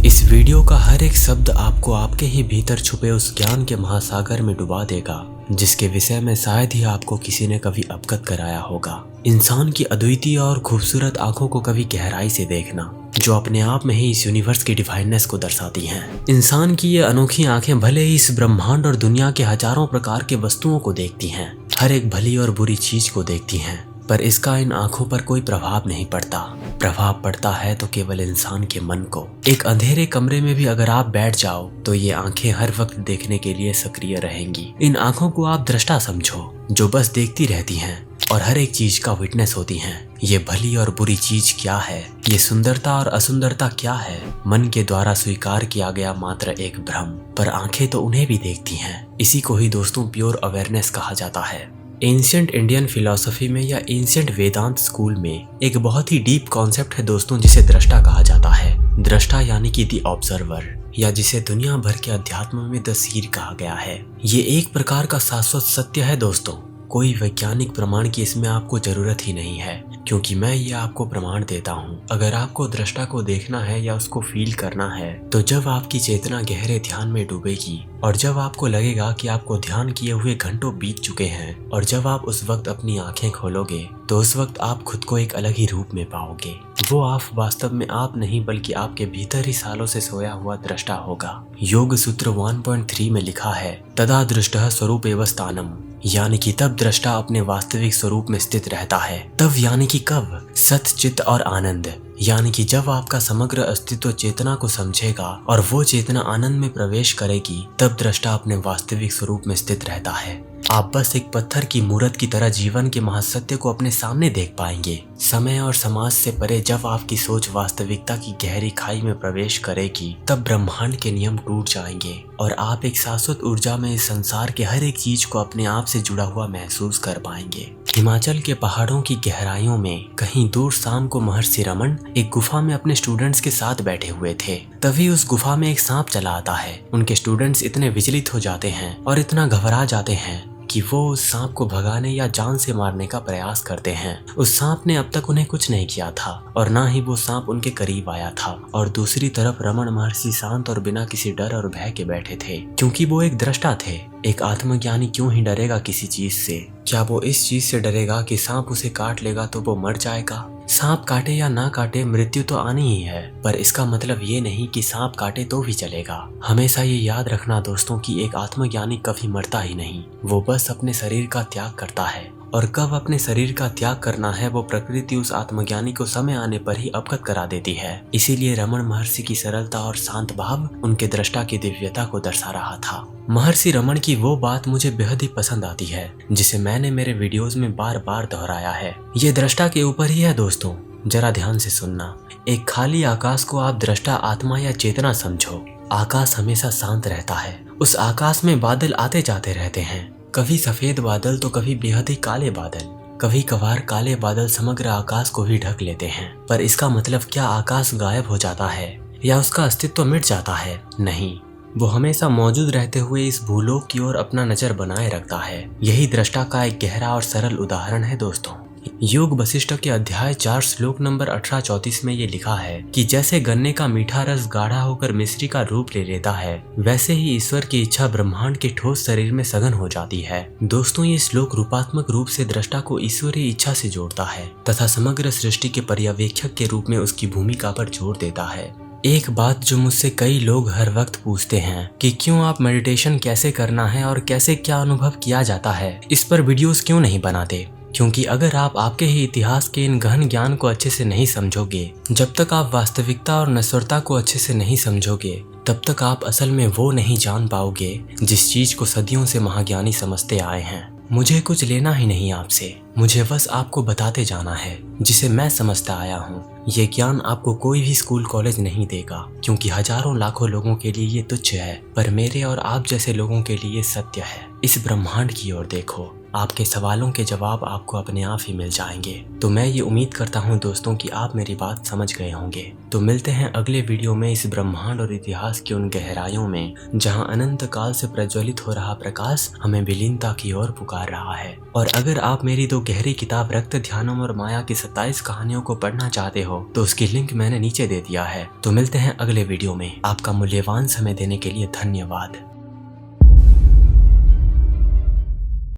इस वीडियो का हर एक शब्द आपको आपके ही भीतर छुपे उस ज्ञान के महासागर में डुबा देगा जिसके विषय में शायद ही आपको किसी ने कभी अवगत कराया होगा। इंसान की अद्वितीय और खूबसूरत आंखों को कभी गहराई से देखना, जो अपने आप में ही इस यूनिवर्स की डिवाइननेस को दर्शाती हैं। इंसान की ये अनोखी आंखें भले ही इस ब्रह्मांड और दुनिया के हजारों प्रकार के वस्तुओं को देखती हैं, हर एक भली और बुरी चीज को देखती हैं, पर इसका इन आंखों पर कोई प्रभाव नहीं पड़ता। प्रभाव पड़ता है तो केवल इंसान के मन को। एक अंधेरे कमरे में भी अगर आप बैठ जाओ तो ये आंखें हर वक्त देखने के लिए सक्रिय रहेंगी। इन आंखों को आप दृष्टा समझो, जो बस देखती रहती हैं और हर एक चीज का विटनेस होती हैं। ये भली और बुरी चीज क्या है, ये सुंदरता और असुंदरता क्या है, मन के द्वारा स्वीकार किया गया मात्र एक भ्रम, पर आंखें तो उन्हें भी देखती हैं। इसी को ही दोस्तों प्योर अवेयरनेस कहा जाता है। एंशिएंट इंडियन फिलॉसफी में या एंशिएंट वेदांत स्कूल में एक बहुत ही डीप कॉन्सेप्ट है दोस्तों, जिसे दृष्टा कहा जाता है। दृष्टा यानी कि द ऑब्जर्वर, या जिसे दुनिया भर के अध्यात्म में द सीर कहा गया है। ये एक प्रकार का शाश्वत सत्य है दोस्तों। कोई वैज्ञानिक प्रमाण की इसमें आपको जरूरत ही नहीं है, क्योंकि मैं ये आपको प्रमाण देता हूँ। अगर आपको दृष्टा को देखना है या उसको फील करना है, तो जब आपकी चेतना गहरे ध्यान में डूबेगी और जब आपको लगेगा कि आपको ध्यान किए हुए घंटों बीत चुके हैं, और जब आप उस वक्त अपनी आंखें खोलोगे, तो उस वक्त आप खुद को एक अलग ही रूप में पाओगे। वो आप वास्तव में आप नहीं, बल्कि आपके भीतर ही सालों से सोया हुआ दृष्टा होगा। योग सूत्र 1.3 में लिखा है, तदा दृष्टः स्वरूप एवस्थानम, यानी कि तब दृष्टा अपने वास्तविक स्वरूप में स्थित रहता है। तब यानी कि कब? सत, चित्त और आनंद, यानी कि जब आपका समग्र अस्तित्व चेतना को समझेगा और वो चेतना आनंद में प्रवेश करेगी, तब दृष्टा अपने वास्तविक स्वरूप में स्थित रहता है। आप बस एक पत्थर की मूर्त की तरह जीवन के महासत्य को अपने सामने देख पाएंगे। समय और समाज से परे जब आपकी सोच वास्तविकता की गहरी खाई में प्रवेश करेगी, तब ब्रह्मांड के नियम टूट जाएंगे और आप एक शाश्वत ऊर्जा में इस संसार के हर एक चीज को अपने आप से जुड़ा हुआ महसूस कर पाएंगे। हिमाचल के पहाड़ों की गहराइयों में कहीं दूर शाम को महर्षि रमन एक गुफा में अपने स्टूडेंट्स के साथ बैठे हुए थे। तभी उस गुफा में एक सांप चला आता है। उनके स्टूडेंट्स इतने विचलित हो जाते हैं और इतना घबरा जाते हैं कि वो उस सांप को भगाने या जान से मारने का प्रयास करते हैं। उस सांप ने अब तक उन्हें कुछ नहीं किया था और ना ही वो सांप उनके करीब आया था। और दूसरी तरफ रमन महर्षि शांत और बिना किसी डर और भय के बैठे थे, क्योंकि वो एक दृष्टा थे। एक आत्मज्ञानी क्यों ही डरेगा किसी चीज से? क्या वो इस चीज से डरेगा कि सांप उसे काट लेगा तो वो मर जाएगा? सांप काटे या ना काटे, मृत्यु तो आनी ही है, पर इसका मतलब ये नहीं कि सांप काटे तो भी चलेगा। हमेशा ये याद रखना दोस्तों कि एक आत्मज्ञानी कभी मरता ही नहीं, वो बस अपने शरीर का त्याग करता है। और कब अपने शरीर का त्याग करना है, वो प्रकृति उस आत्मज्ञानी को समय आने पर ही अवगत करा देती है। इसीलिए रमन महर्षि की सरलता और शांत भाव उनके दृष्टा की दिव्यता को दर्शा रहा था। महर्षि रमन की वो बात मुझे बेहद ही पसंद आती है, जिसे मैंने मेरे वीडियोस में बार बार दोहराया है। ये दृष्टा के ऊपर ही है दोस्तों, जरा ध्यान से सुनना। एक खाली आकाश को आप दृष्टा, आत्मा या चेतना समझो। आकाश हमेशा शांत रहता है। उस आकाश में बादल आते जाते रहते हैं, कभी सफेद बादल तो कभी बेहद ही काले बादल। कभी कभार काले बादल समग्र आकाश को भी ढक लेते हैं। पर इसका मतलब क्या आकाश गायब हो जाता है या उसका अस्तित्व मिट जाता है? नहीं, वो हमेशा मौजूद रहते हुए इस भूलोक की ओर अपना नजर बनाए रखता है। यही दृष्टा का एक गहरा और सरल उदाहरण है दोस्तों। योग वशिष्ठ के अध्याय 4 श्लोक नंबर 18-34 में ये लिखा है कि जैसे गन्ने का मीठा रस गाढ़ा होकर मिश्री का रूप ले लेता है, वैसे ही ईश्वर की इच्छा ब्रह्मांड के ठोस शरीर में सघन हो जाती है। दोस्तों, ये श्लोक रूपात्मक रूप से दृष्टा को ईश्वरीय इच्छा से जोड़ता है तथा समग्र सृष्टि के पर्यवेक्षक के रूप में उसकी भूमिका पर जोर देता है। एक बात जो मुझसे कई लोग हर वक्त पूछते हैं कि क्यों आप मेडिटेशन कैसे करना है और कैसे क्या अनुभव किया जाता है, इस पर वीडियोस क्यों नहीं बनाते? क्योंकि अगर आप आपके ही इतिहास के इन गहन ज्ञान को अच्छे से नहीं समझोगे, जब तक आप वास्तविकता और नश्वरता को अच्छे से नहीं समझोगे, तब तक आप असल में वो नहीं जान पाओगे जिस चीज को सदियों से महाज्ञानी समझते आए हैं। मुझे कुछ लेना ही नहीं आपसे, मुझे बस आपको बताते जाना है जिसे मैं समझता आया हूँ। ये ज्ञान आपको कोई भी स्कूल कॉलेज नहीं देगा, क्योंकि हजारों लाखों लोगों के लिए ये तुच्छ है, पर मेरे और आप जैसे लोगों के लिए सत्य है। इस ब्रह्मांड की ओर देखो, आपके सवालों के जवाब आपको अपने आप ही मिल जाएंगे। तो मैं ये उम्मीद करता हूँ दोस्तों कि आप मेरी बात समझ गए होंगे। तो मिलते हैं अगले वीडियो में इस ब्रह्मांड और इतिहास की उन गहराइयों में जहाँ अनंत काल से प्रज्वलित हो रहा प्रकाश हमें विलीनता की ओर पुकार रहा है। और अगर आप मेरी 2 गहरी किताब रक्त ध्यानम और माया की 27 कहानियों को पढ़ना चाहते हो तो उसकी लिंक मैंने नीचे दे दिया है। तो मिलते हैं अगले वीडियो में। आपका मूल्यवान समय देने के लिए धन्यवाद।